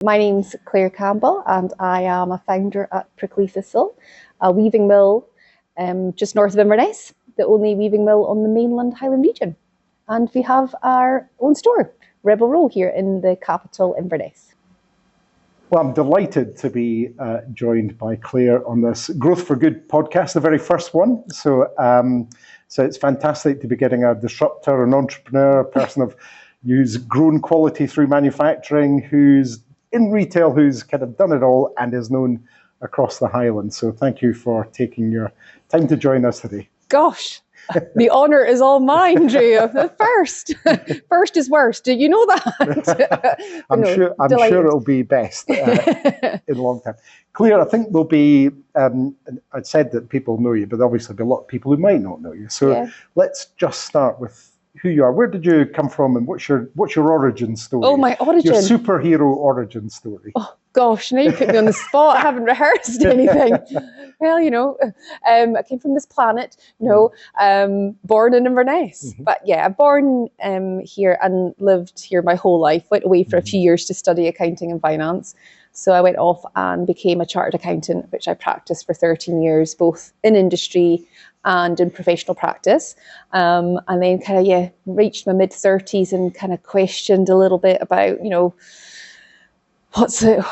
My name's Clare Campbell and I am a founder at Thistle, a weaving mill just north of Inverness, the only weaving mill on the mainland Highland region. And we have our own store, Rebel Row, here in the capital, Inverness. Well, I'm delighted to be joined by Clare on this Growth for Good podcast, the very first one. So it's fantastic to be getting a disruptor, an entrepreneur, a person who's grown quality through manufacturing, who's in retail, who's kind of done it all and is known across the Highlands. So thank you for taking your time to join us today. Gosh, the honour is all mine, Drew. The first is worst. Do you know that? I'm sure it'll be best in a long time. Clare, I think there'll be, I'd said that people know you, but obviously there'll be a lot of people who might not know you. So Let's just start with who you are. Where did you come from and what's your origin story? Oh, my origin. Your superhero origin story. Oh, gosh, now you put me on the spot. I haven't rehearsed anything. Well, I came from this planet, born in Inverness. Mm-hmm. But yeah, I'm born here and lived here my whole life. Went away for a few years to study accounting and finance. So I went off and became a chartered accountant, which I practiced for 13 years, both in industry and in professional practice. And then reached my mid-30s and kind of questioned a little bit about, what's it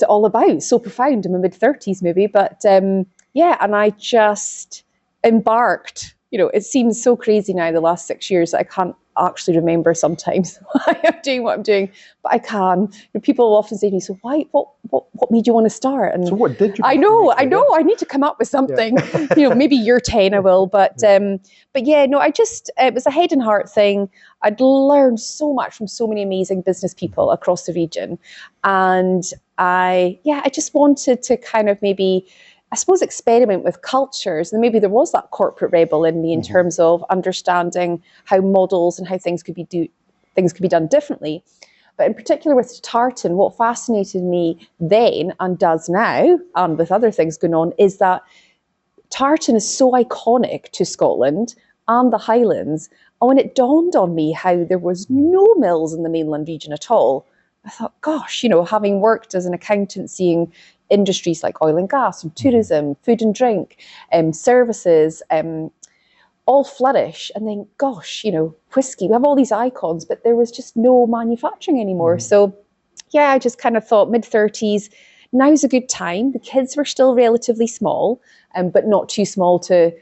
all about? So profound in my mid-30s maybe, but and I just embarked. It seems so crazy now the last 6 years that I can't actually remember sometimes why I'm doing what I'm doing, but I can. People often say to me, "So why? What made you want to start?" And so what did you? I know. I need to come up with something. Yeah. Maybe year 10 I will, but I just it was a head and heart thing. I'd learned so much from so many amazing business people across the region, and I just wanted to kind of maybe, I suppose, experiment with cultures. And maybe there was that corporate rebel in me in terms of understanding how models and how things could be done differently. But in particular with tartan, what fascinated me then and does now, and with other things going on, is that tartan is so iconic to Scotland and the Highlands. And when it dawned on me how there was no mills in the mainland region at all, I thought, gosh, having worked as an accountant, seeing industries like oil and gas and tourism, food and drink, services, all flourish. And then, gosh, whiskey, we have all these icons, but there was just no manufacturing anymore. So I just kind of thought mid-30s, now's a good time. The kids were still relatively small, but not too small to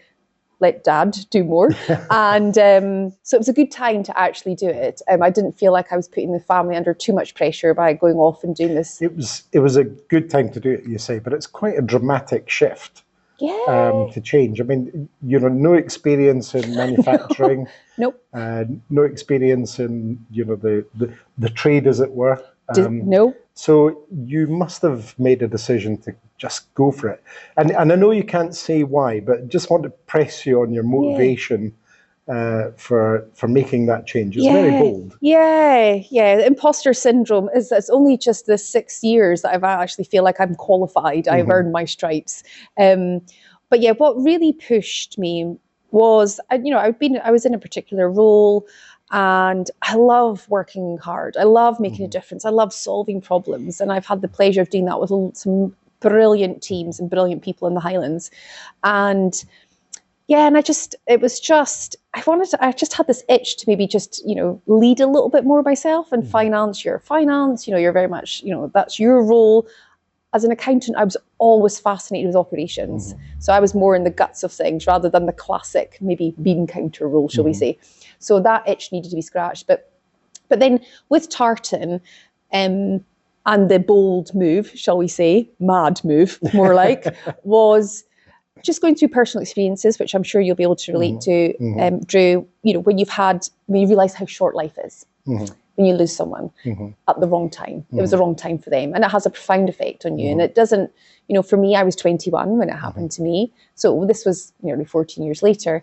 let dad do more. And so it was a good time to actually do it. I didn't feel like I was putting the family under too much pressure by going off and doing this. It was a good time to do it, you say, but it's quite a dramatic shift to change. I mean, no experience in manufacturing. Nope. No experience in, the trade, as it were. No. So you must have made a decision to just go for it. And I know you can't say why, but just want to press you on your motivation for making that change. It's very bold. Yeah. Imposter syndrome it's only just the 6 years that I've actually feel like I'm qualified. I've earned my stripes. But what really pushed me was, I was in a particular role. And I love working hard. I love making a difference. I love solving problems. And I've had the pleasure of doing that with some brilliant teams and brilliant people in the Highlands. And I just had this itch to maybe just, lead a little bit more myself and finance, you're very much, that's your role. As an accountant, I was always fascinated with operations. So I was more in the guts of things rather than the classic, maybe bean counter role, shall we say. So that itch needed to be scratched. But then with tartan, and the bold move, shall we say, mad move, more like, was just going through personal experiences, which I'm sure you'll be able to relate to, Drew, when you realise how short life is. When you lose someone at the wrong time. It was the wrong time for them. And it has a profound effect on you. And it doesn't, for me, I was 21 when it happened to me. So this was nearly 14 years later,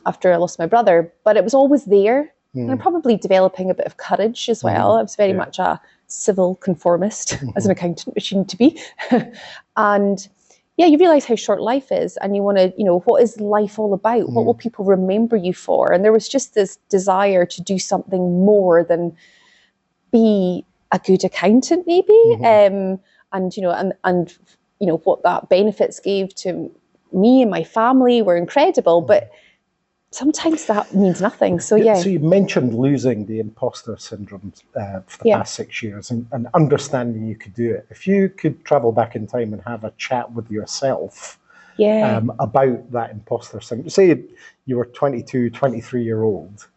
after I lost my brother. But it was always there. And I'm probably developing a bit of courage as well. I was very much a civil conformist as an accountant, which you need to be. And you realise how short life is, and you want to, what is life all about? What will people remember you for? And there was just this desire to do something more than be a good accountant maybe, and what that benefits gave to me and my family were incredible, but sometimes that means nothing. So yeah. So you mentioned losing the imposter syndrome for the past 6 years, and understanding you could do it. If you could travel back in time and have a chat with yourself about that imposter syndrome, say you were 22, 23-year-old.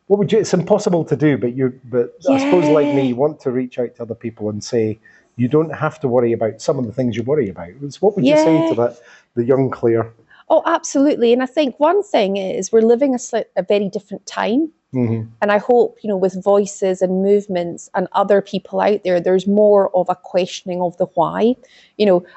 What would you? It's impossible to do, but I suppose like me, you want to reach out to other people and say you don't have to worry about some of the things you worry about. What would you say to the young Clare? Oh, absolutely. And I think one thing is we're living a very different time. And I hope, with voices and movements and other people out there, there's more of a questioning of the why.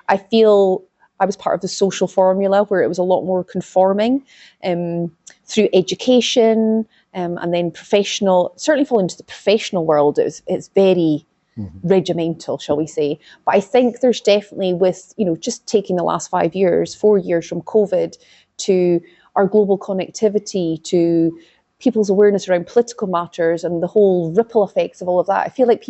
I feel I was part of the social formula where it was a lot more conforming through education and then professional, certainly falling into the professional world, it's very regimental, shall we say. But I think there's definitely with, just taking the last 4 years from COVID to our global connectivity to people's awareness around political matters and the whole ripple effects of all of that. I feel like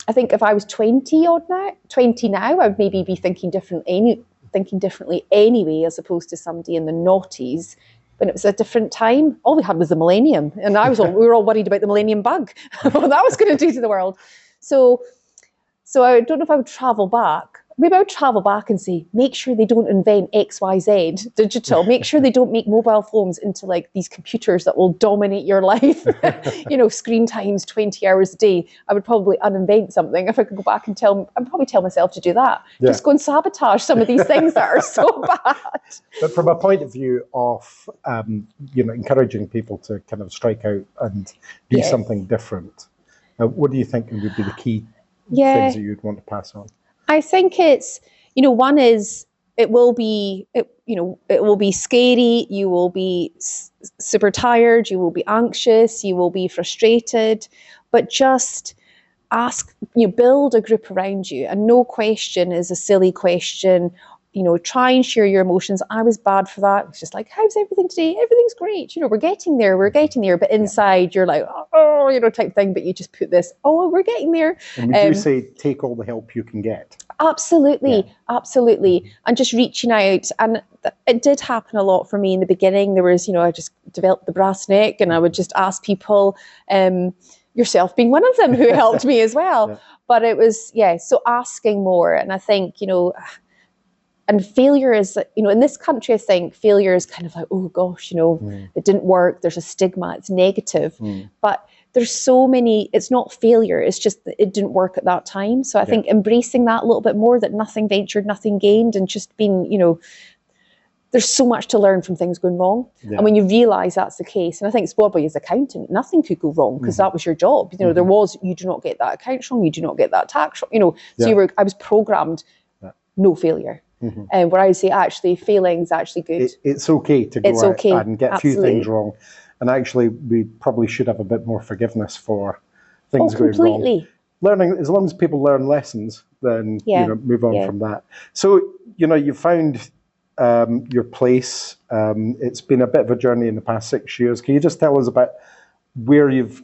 I think if I was 20 now, I'd maybe be thinking differently anyway, as opposed to somebody in the noughties when it was a different time. All we had was the millennium, and we were all worried about the millennium bug, what that was going to do to the world. So I don't know if I would travel back. Maybe I would travel back and say, make sure they don't invent XYZ digital. Make sure they don't make mobile phones into like these computers that will dominate your life. Screen times 20 hours a day. I would probably uninvent something if I could go back and I'd probably tell myself to do that. Yeah. Just go and sabotage some of these things that are so bad. But from a point of view of, encouraging people to kind of strike out and do something different, what do you think would be the key things that you'd want to pass on? I think it's, one is it will be scary. You will be super tired. You will be anxious. You will be frustrated. But just build a group around you. And no question is a silly question. Try and share your emotions. I was bad for that. It's just like, how's everything today? Everything's great. We're getting there. But inside you're like, type thing. But you just put this, we're getting there. And would you say take all the help you can get? Absolutely. And just reaching out. And it did happen a lot for me in the beginning. There was, I just developed the brass neck and I would just ask people, yourself being one of them who helped me as well. Yeah. But it was, so asking more. And I think, and failure is, in this country, I think failure is kind of like, oh gosh, it didn't work. There's a stigma, it's negative. But there's so many, it's not failure. It's just that it didn't work at that time. So I think embracing that a little bit more, that nothing ventured, nothing gained, and just being, there's so much to learn from things going wrong. Yeah. And when you realise that's the case, and I think Spotboy as accountant, nothing could go wrong because that was your job. There was, you do not get that accounts wrong, you do not get that tax wrong, so I was programmed, no failure. Where I would say actually failling is actually good. It's okay to go out and get a few things wrong. And actually we probably should have a bit more forgiveness for things going wrong. Learning, as long as people learn lessons, then move on from that. So, you found your place. It's been a bit of a journey in the past 6 years. Can you just tell us about where you've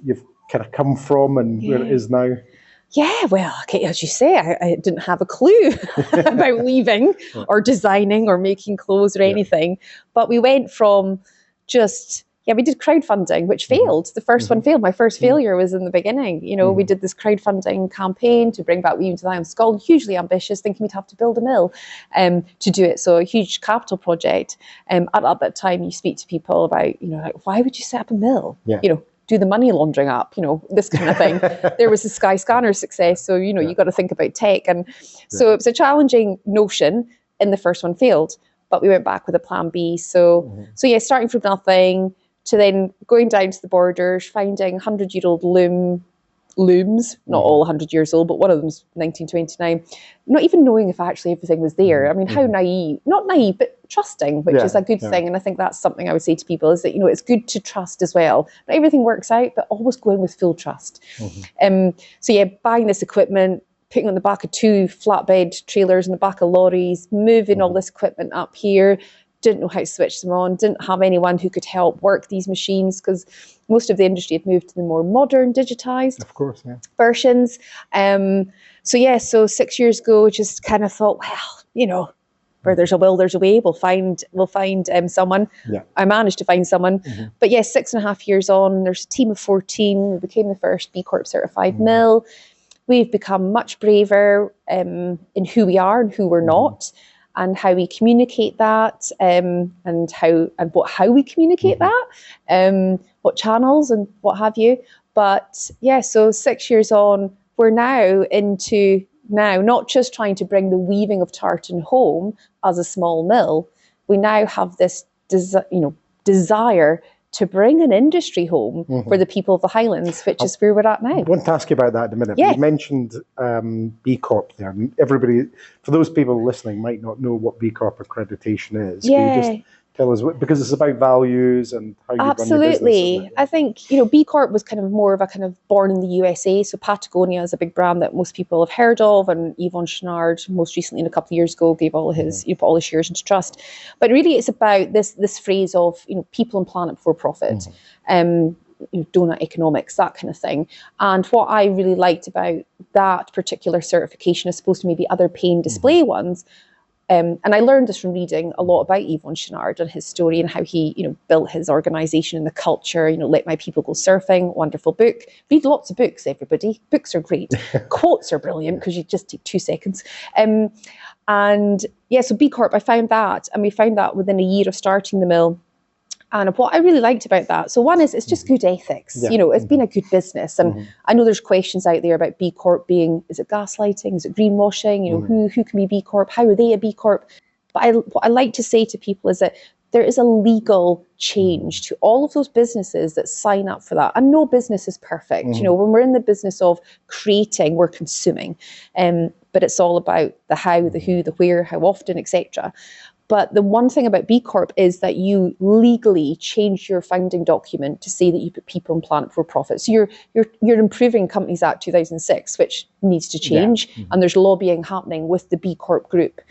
kind of come from and where it is now? Yeah, well, okay, as you say, I didn't have a clue about weaving or designing or making clothes or anything. But we went from just, we did crowdfunding, which failed. The first one failed. My first failure was in the beginning. We did this crowdfunding campaign to bring back weaving to the Island of Scotland, hugely ambitious, thinking we'd have to build a mill to do it. So a huge capital project. At that time, you speak to people about, like, why would you set up a mill? Do the money laundering app, this kind of thing. There was the Sky Scanner success. So, you got to think about tech. And so it was a challenging notion, and the first one failed, but we went back with a plan B. So starting from nothing to then going down to the borders, finding 100-year-old looms, not all 100 years old, but one of them's 1929, not even knowing if actually everything was there. I mean, how not naive, but trusting, which is a good thing. And I think that's something I would say to people is that, it's good to trust as well. Not everything works out, but always go in with full trust. Buying this equipment, putting on the back of 2 flatbed trailers in the back of lorries, moving all this equipment up here, didn't know how to switch them on, didn't have anyone who could help work these machines, because most of the industry had moved to the more modern, digitized versions. So 6 years ago, just kind of thought, well, where there's a will, there's a way. We'll find someone. Yeah. I managed to find someone. But 6.5 years on, there's a team of 14. We became the first B Corp certified mill. We've become much braver in who we are and who we're not, and how we communicate that, and how we communicate that, what channels and what have you. But so 6 years on, we're now into not just trying to bring the weaving of tartan home as a small mill. We now have this desire to bring an industry home for the people of the Highlands, which is where we're at now. I want to ask you about that in a minute. You mentioned B Corp there. And everybody, for those people listening, might not know what B Corp accreditation is. Can you just tell us, because it's about values and how you run your business? Absolutely. I think, B Corp was kind of more of a kind of born in the USA. So Patagonia is a big brand that most people have heard of, and Yvon Chouinard, most recently, a couple of years ago, gave all his put all his shares into trust. But really, it's about this phrase of people and planet before profit, donut economics, that kind of thing. And what I really liked about that particular certification, as opposed to maybe other pay and display ones. And I learned this from reading a lot about Yvon Chouinard and his story, and how he, built his organisation and the culture. Let My People Go Surfing, wonderful book. Read lots of books, everybody. Books are great. Quotes are brilliant because you just take 2 seconds. So B Corp, I found that, and we found that within a year of starting the mill. And what I really liked about that, so one is it's just good ethics. It's been a good business. And I know there's questions out there about B Corp being, is it gaslighting? Is it greenwashing? Who can be B Corp? How are they a B Corp? But what I like to say to people is that there is a legal change to all of those businesses that sign up for that. And no business is perfect. When we're in the business of creating, we're consuming. But it's all about the how, the who, the where, how often, etc. But the one thing about B Corp is that you legally change your founding document to say that you put people and planet before profit. So you're improving Companies Act 2006, which needs to change. And there's lobbying happening with the B Corp group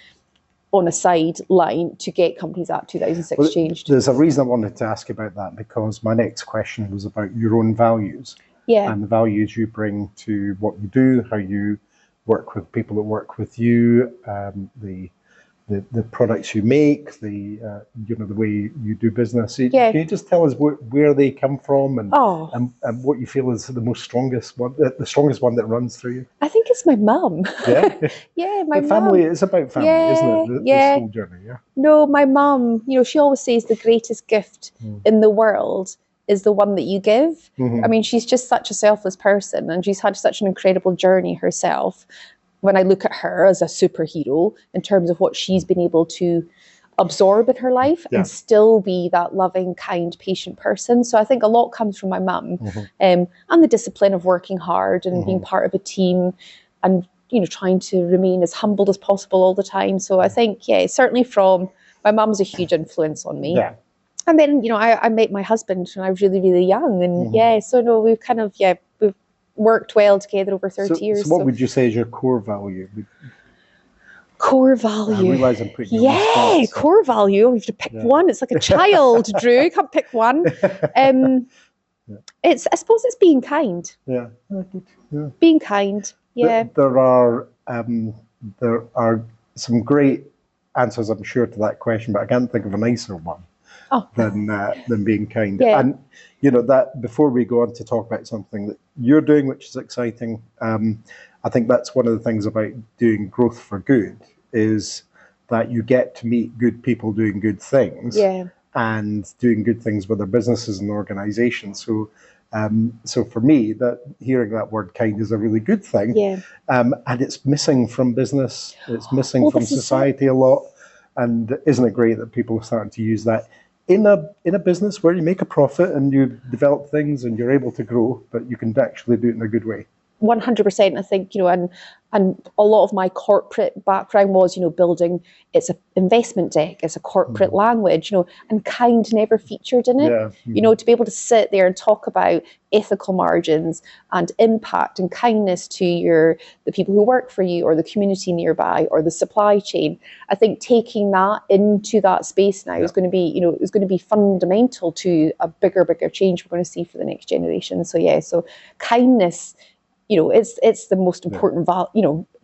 on a sideline to get Companies Act 2006 changed. There's a reason I wanted to ask you about that, because my next question was about your own values. And the values you bring to what you do, how you work with people that work with you, the products you make, the way you do business. Can you just tell us where they come from and what you feel is the strongest one that runs through you? I think it's my mum. My family. It's about family, isn't it? This whole journey. No, my mum. She always says the greatest gift in the world is the one that you give. I mean, she's just such a selfless person, and she's had such an incredible journey herself. When I look at her as a superhero in terms of what she's been able to absorb in her life and still be that loving, kind, patient person. So I think a lot comes from my mum, and the discipline of working hard and being part of a team, and trying to remain as humble as possible all the time. So I think certainly from my mum's a huge influence on me. And then I met my husband when I was really, really young, and so no, we've kind of we've worked well together over 30 years. So what would you say is your core value? Core value. I realise I'm putting you on the spot, core value. We have to pick one. It's like a child, Drew. You can't pick one. I suppose it's being kind. Being kind. There are some great answers, I'm sure, to that question, but I can't think of a nicer one than being kind. And that before we go on to talk about something that you're doing, which is exciting, I think that's one of the things about doing growth for good, is that you get to meet good people doing good things and doing good things with their businesses and organizations. So for me, that hearing that word kind is a really good thing. And it's missing from business, it's missing from society a lot. And isn't it great that people are starting to use that in a business where you make a profit and you develop things and you're able to grow, but you can actually do it in a good way? 100%. I think, and a lot of my corporate background was, building, it's an investment deck, it's a corporate language, and kind never featured in it. To be able to sit there and talk about ethical margins and impact and kindness to the people who work for you, or the community nearby, or the supply chain. I think taking that into that space now is going to be, is going to be fundamental to a bigger change we're going to see for the next generation. So kindness, it's the most important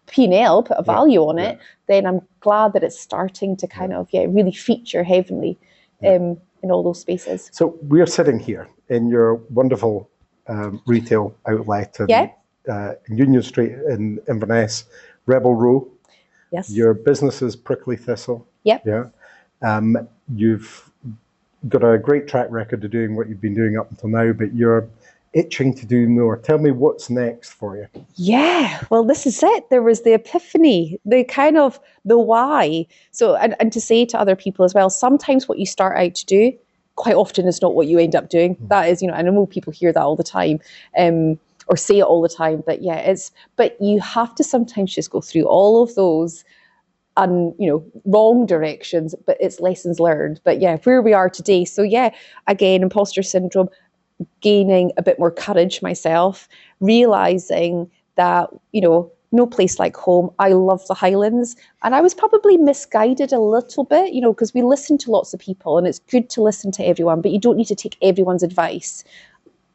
P&L, put a value on it, then I'm glad that it's starting to kind of really feature heavily in all those spaces. So we're sitting here in your wonderful retail outlet in Union Street in Inverness, Rebel Row. Yes. Your business is Prickly Thistle. Yep. Yeah. You've got a great track record of doing what you've been doing up until now, but you're itching to do more. Tell me what's next for you. Yeah, well, this is it. There was the epiphany, the why. So, and to say to other people as well, sometimes what you start out to do quite often is not what you end up doing. That is, and I know people hear that all the time, or say it all the time, but but you have to sometimes just go through all of those and, wrong directions, but it's lessons learned. But where we are today. So again, imposter syndrome, gaining a bit more courage myself, realizing that, no place like home. I love the Highlands, and I was probably misguided a little bit, because we listen to lots of people, and it's good to listen to everyone, but you don't need to take everyone's advice.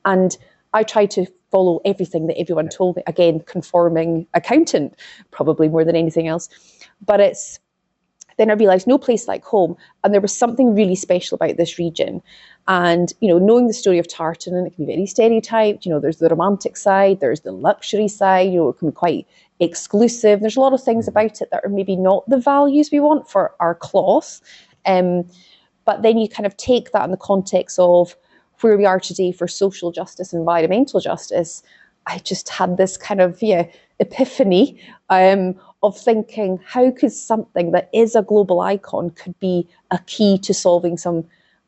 And I tried to follow everything that everyone told me. Again, conforming accountant, probably more than anything else. But then I realised no place like home, and there was something really special about this region. And, knowing the story of Tartan, and it can be very stereotyped, there's the romantic side, there's the luxury side, it can be quite exclusive. There's a lot of things about it that are maybe not the values we want for our cloth. But then you kind of take that in the context of where we are today for social justice and environmental justice. I just had this kind of, epiphany of thinking, how could something that is a global icon could be a key to solving some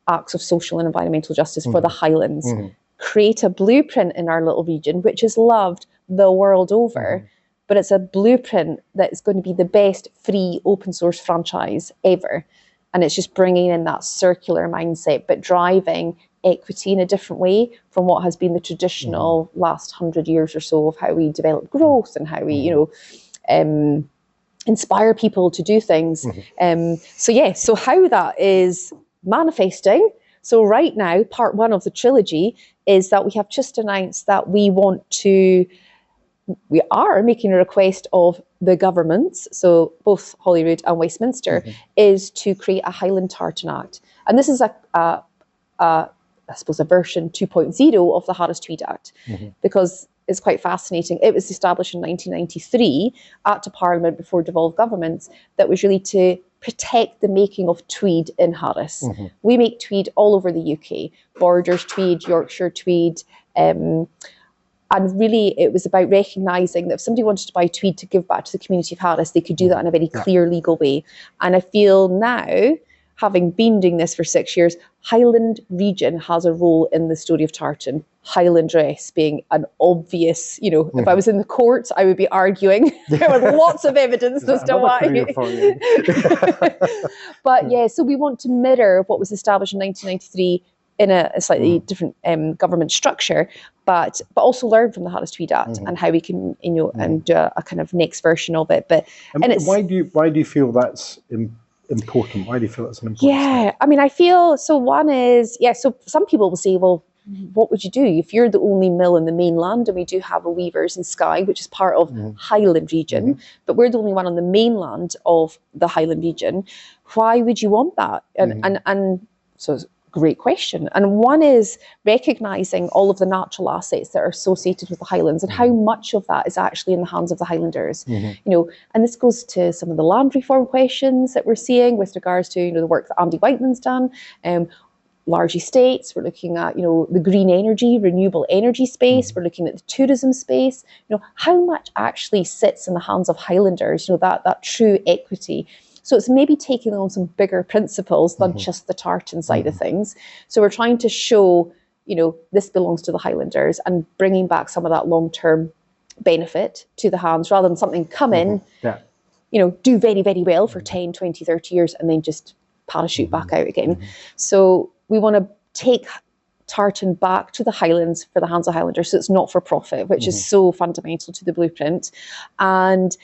acts of social and environmental justice for the Highlands, create a blueprint in our little region, which is loved the world over, but it's a blueprint that is going to be the best free open source franchise ever. And it's just bringing in that circular mindset, but driving equity in a different way from what has been the traditional last 100 years or so of how we develop growth and how we, inspire people to do things. So how that is manifesting. So right now, part one of the trilogy is that we have just announced that we are making a request of the governments, so both Holyrood and Westminster, is to create a Highland Tartan Act. And this is I suppose a version 2.0 of the Harris Tweed Act, because it's quite fascinating. It was established in 1993 at the Parliament before devolved governments, that was really to protect the making of tweed in Harris. We make tweed all over the UK, Borders tweed, Yorkshire tweed, and really it was about recognising that if somebody wanted to buy tweed to give back to the community of Harris, they could do that in a very clear legal way. And I feel now, having been doing this for 6 years, Highland region has a role in the story of Tartan. Highland dress being an obvious, if I was in the court, I would be arguing with lots of evidence as to why. But so we want to mirror what was established in 1993 in a slightly different government structure, but also learn from the Harris Tweed Act and how we can, and do a kind of next version of it. But why do you feel that's important? Why do you feel it's an important step? I mean, I feel, so one is, so some people will say, well, what would you do if you're the only mill in the mainland? And we do have a weavers in Skye, which is part of Highland region, but we're the only one on the mainland of the Highland region. Why would you want that? And so it's a great question. And one is recognising all of the natural assets that are associated with the Highlands and how much of that is actually in the hands of the Highlanders. And this goes to some of the land reform questions that we're seeing with regards to the work that Andy Whiteman's done. Large estates, we're looking at, the green energy, renewable energy space, we're looking at the tourism space, how much actually sits in the hands of Highlanders, that true equity. So it's maybe taking on some bigger principles than just the tartan side of things. So we're trying to show, this belongs to the Highlanders, and bringing back some of that long-term benefit to the hands rather than something come in, do very, very well for 10, 20, 30 years and then just parachute back out again. So we want to take tartan back to the Highlands for the hands of Highlanders, so it's not for profit, which is so fundamental to the blueprint. And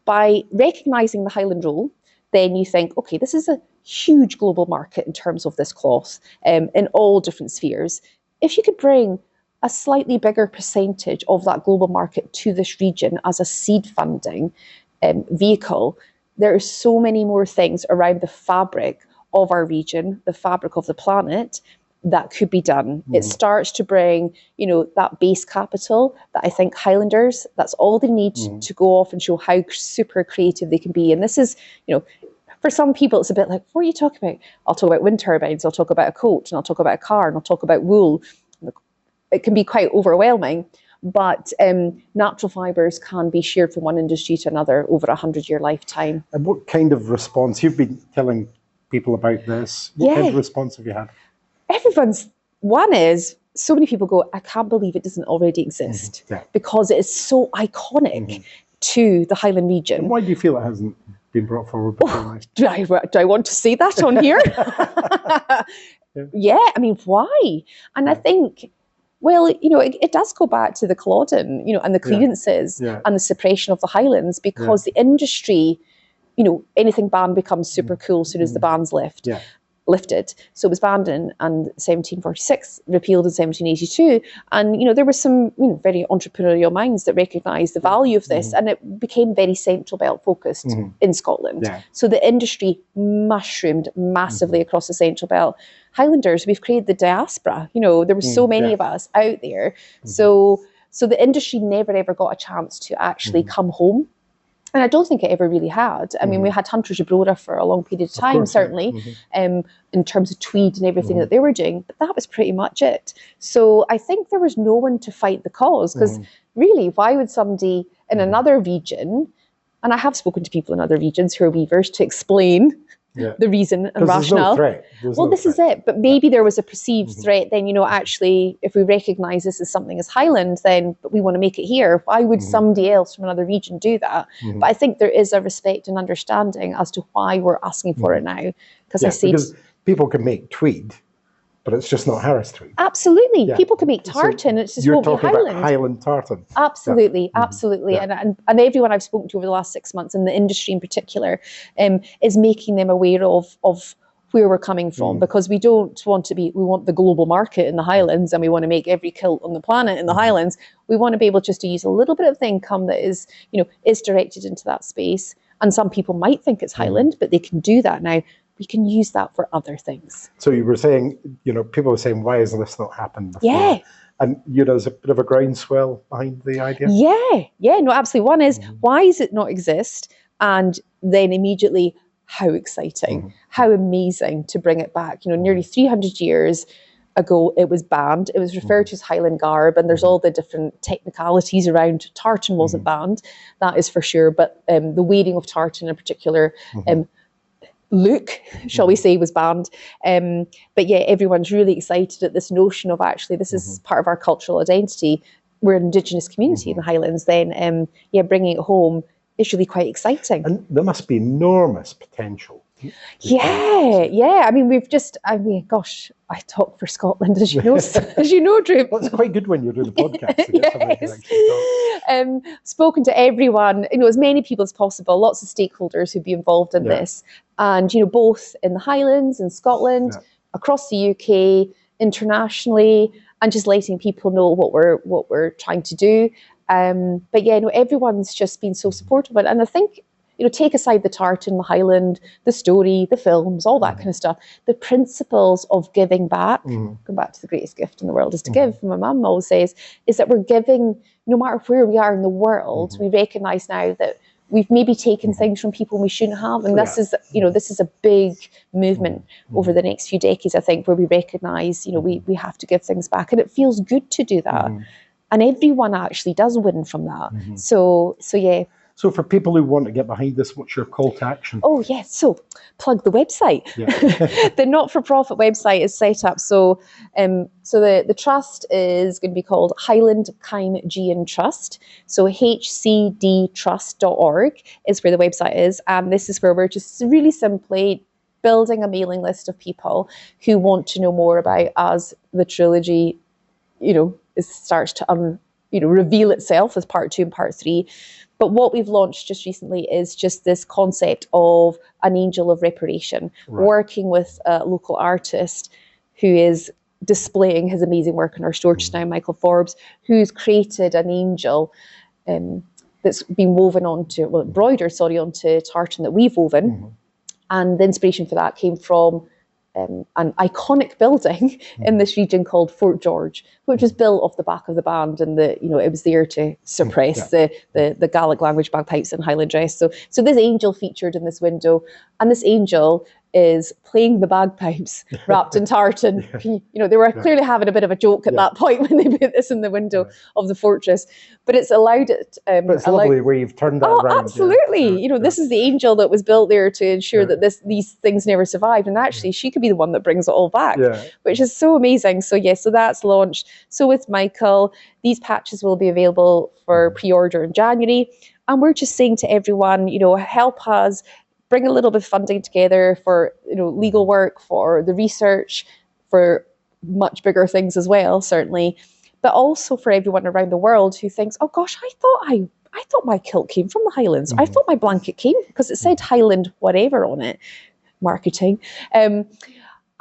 by recognising the Highland role, then you think, okay, this is a huge global market in terms of this cloth in all different spheres. If you could bring a slightly bigger percentage of that global market to this region as a seed funding vehicle, there are so many more things around the fabric of our region, the fabric of the planet, that could be done. It starts to bring, that base capital that I think Highlanders, that's all they need to go off and show how super creative they can be. And this is, for some people, it's a bit like, what are you talking about? I'll talk about wind turbines, I'll talk about a coat, and I'll talk about a car, and I'll talk about wool. It can be quite overwhelming, but natural fibres can be shared from one industry to another over a 100-year lifetime. And what kind of response? You've been telling people about this. What kind of response have you had? One is, so many people go, I can't believe it doesn't already exist, because it is so iconic to the Highland region. And why do you feel it hasn't been brought forward before? Do I want to say that on here? I mean, why? And I think, well, it does go back to the Culloden, and the clearances and the suppression of the Highlands, because the industry, anything banned becomes super cool as soon as the ban's lifted. So it was banned in 1746, repealed in 1782. And, there were some very entrepreneurial minds that recognised the value of this, and it became very Central Belt focused in Scotland. So the industry mushroomed massively across the Central Belt. Highlanders, we've created the diaspora. There were so many of us out there. So the industry never ever got a chance to actually come home. And I don't think it ever really had. I mean, we had Hunters of Brora for a long period of time, certainly, in terms of tweed and everything that they were doing. But that was pretty much it. So I think there was no one to fight the cause, because really, why would somebody in another region, and I have spoken to people in other regions who are weavers, to explain the reason and rationale. This is it. But maybe there was a perceived threat then, actually, if we recognise this as something as Highland, then, but we want to make it here, why would somebody else from another region do that? But I think there is a respect and understanding as to why we're asking for it now. Because people can make tweed, but it's just not Harris tweed. Absolutely. People can make tartan, it's just won't be Highland. You're talking about Highland tartan. Absolutely, absolutely. And everyone I've spoken to over the last 6 months, and the industry in particular, is making them aware of where we're coming from, because we don't want to be, we want the global market in the Highlands, and we want to make every kilt on the planet in the Highlands. We want to be able just to use a little bit of the income that is, is directed into that space. And some people might think it's Highland, but they can do that now. We can use that for other things. So you were saying, people were saying, why has this not happened before? And, there's a bit of a groundswell behind the idea? No, absolutely. One is, why does it not exist? And then immediately, how exciting, how amazing to bring it back. Nearly 300 years ago, it was banned. It was referred to as Highland garb, and there's all the different technicalities around. Tartan wasn't banned, that is for sure, but the wearing of tartan in particular, look, shall we say, was banned. But everyone's really excited at this notion of actually this is part of our cultural identity. We're an Indigenous community in the Highlands. Then, bringing it home is really quite exciting. And there must be enormous potential. I mean, gosh, I talk for Scotland, as you know, Drew. Well, it's quite good when you're doing the podcast. Spoken to everyone, as many people as possible, lots of stakeholders who'd be involved in this, and both in the Highlands, in Scotland, across the UK, internationally, and just letting people know what we're trying to do. But everyone's just been so supportive of it, and I think, take aside the tartan, the Highland, the story, the films, all that kind of stuff, the principles of giving back, going back to the greatest gift in the world is to give, my mum always says, is that we're giving, no matter where we are in the world, we recognise now that we've maybe taken things from people we shouldn't have, and this is, this is a big movement over the next few decades, I think, where we recognise, we have to give things back, and it feels good to do that, and everyone actually does win from that. So So for people who want to get behind this, what's your call to action? Oh, yes. So plug the website. Yeah. The not-for-profit website is set up. So the trust is going to be called Highland Kyme Trust. So hcdtrust.org is where the website is. And this is where we're just really simply building a mailing list of people who want to know more about as the trilogy, starts to reveal itself as part 2 and part 3. But what we've launched just recently is just this concept of an angel of reparation, working with a local artist who is displaying his amazing work in our store just now, Michael Forbes, who's created an angel that's been embroidered onto tartan that we've woven. And the inspiration for that came from an iconic building in this region called Fort George, which was built off the back of the band, and it was there to suppress the Gaelic language, bagpipes, and Highland dress. So this angel featured in this window, and this angel is playing the bagpipes wrapped in tartan. They were clearly having a bit of a joke at that point when they put this in the window of the fortress. But it's allowed it. But it's lovely where you've turned that around. Absolutely. This is the angel that was built there to ensure that these things never survived. And actually, she could be the one that brings it all back, which is so amazing. So that's launched. So with Michael, these patches will be available for pre-order in January. And we're just saying to everyone, help us bring a little bit of funding together for legal work, for the research, for much bigger things as well, certainly, but also for everyone around the world who thinks, oh gosh, I thought my kilt came from the Highlands. I thought my blanket came because it said Highland whatever on it. Marketing.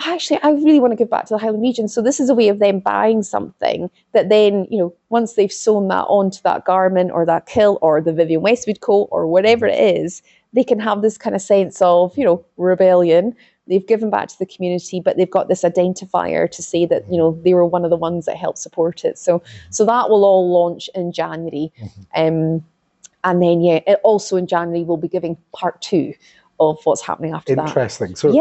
Actually, I really want to give back to the Highland region. So this is a way of them buying something that then, once they've sewn that onto that garment or that kilt or the Vivienne Westwood coat or whatever it is, they can have this kind of sense of, rebellion. They've given back to the community, but they've got this identifier to say that, they were one of the ones that helped support it. So that will all launch in January. And then, also in January, we'll be giving part 2 of what's happening after that. Interesting. So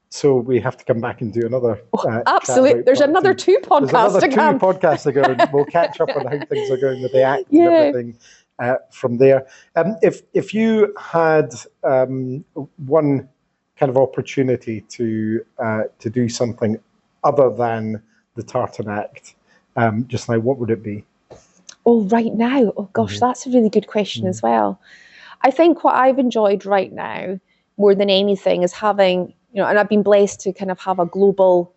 So we have to come back and do another. Absolutely. There's another 2 podcasts to come. There's another 2 podcasts to go, and we'll catch up on how things are going with the act and everything from there. If you had one kind of opportunity to do something other than the Tartan Act just now, what would it be? Oh, right now? Oh, gosh, that's a really good question as well. I think what I've enjoyed right now more than anything is having, and I've been blessed to kind of have a global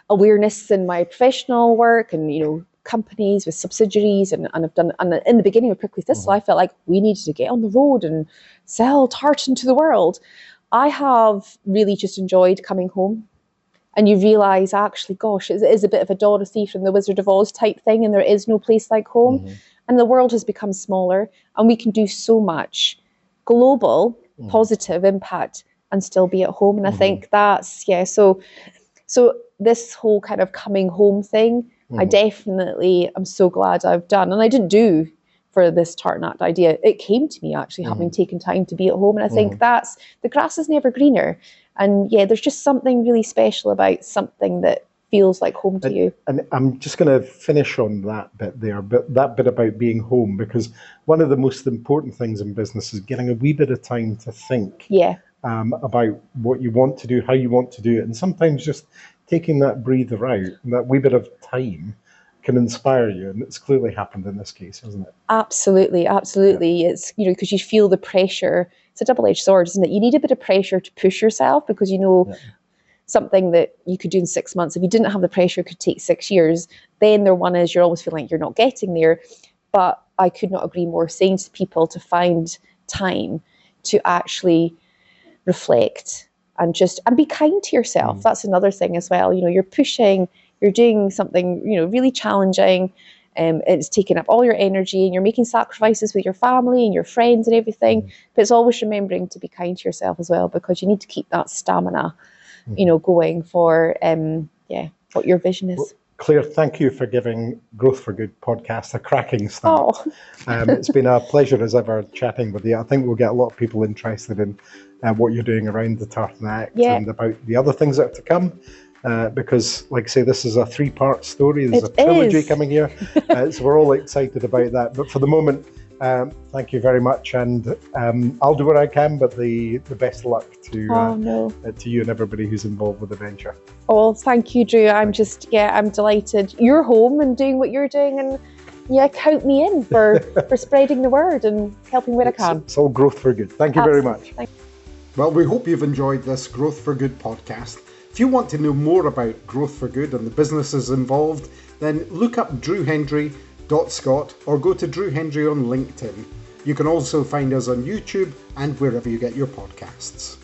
awareness in my professional work and, companies with subsidiaries and I've done, and in the beginning of Prickly Thistle, I felt like we needed to get on the road and sell tartan to the world. I have really just enjoyed coming home, and you realise actually, gosh, it is a bit of a Dorothy from the Wizard of Oz type thing, and there is no place like home. And the world has become smaller, and we can do so much global positive impact and still be at home. And I think that's, so this whole kind of coming home thing, I definitely am so glad I've done. And I didn't do for this Tartan Act idea. It came to me actually having taken time to be at home. And I think that's, the grass is never greener. And there's just something really special about something that feels like home to you. And I'm just going to finish on that bit there, but that bit about being home, because one of the most important things in business is getting a wee bit of time to think about what you want to do, how you want to do it. And sometimes just taking that breather out and that wee bit of time can inspire you. And it's clearly happened in this case, hasn't it? Absolutely, absolutely. It's, because you feel the pressure. It's a double-edged sword, isn't it? You need a bit of pressure to push yourself because something that you could do in 6 months, if you didn't have the pressure, could take 6 years. Then the one is you're always feeling like you're not getting there. But I could not agree more, saying to people to find time to actually reflect and be kind to yourself. That's another thing as well. You're pushing, you're doing something, really challenging. It's taking up all your energy and you're making sacrifices with your family and your friends and everything. But it's always remembering to be kind to yourself as well, because you need to keep that stamina, going for, what your vision is. Well, Clare, thank you for giving Growth for Good podcast a cracking start. It's been a pleasure as ever chatting with you. I think we'll get a lot of people interested in what you're doing around the Tartan Act and about the other things that are to come. Because, like I say, this is a 3-part story. There's a trilogy coming here. So we're all excited about that. But for the moment, Thank you very much, and I'll do what I can, but the best of luck to you and everybody who's involved with the venture. Oh, thank you, Drew. I'm delighted you're home and doing what you're doing, and count me in for spreading the word and helping where I can. It's all growth for good. Thank you very much. Well, we hope you've enjoyed this Growth for Good podcast. If you want to know more about Growth for Good and the businesses involved, then look up drewhendry.scot or go to Drew Hendry on LinkedIn. You can also find us on YouTube and wherever you get your podcasts.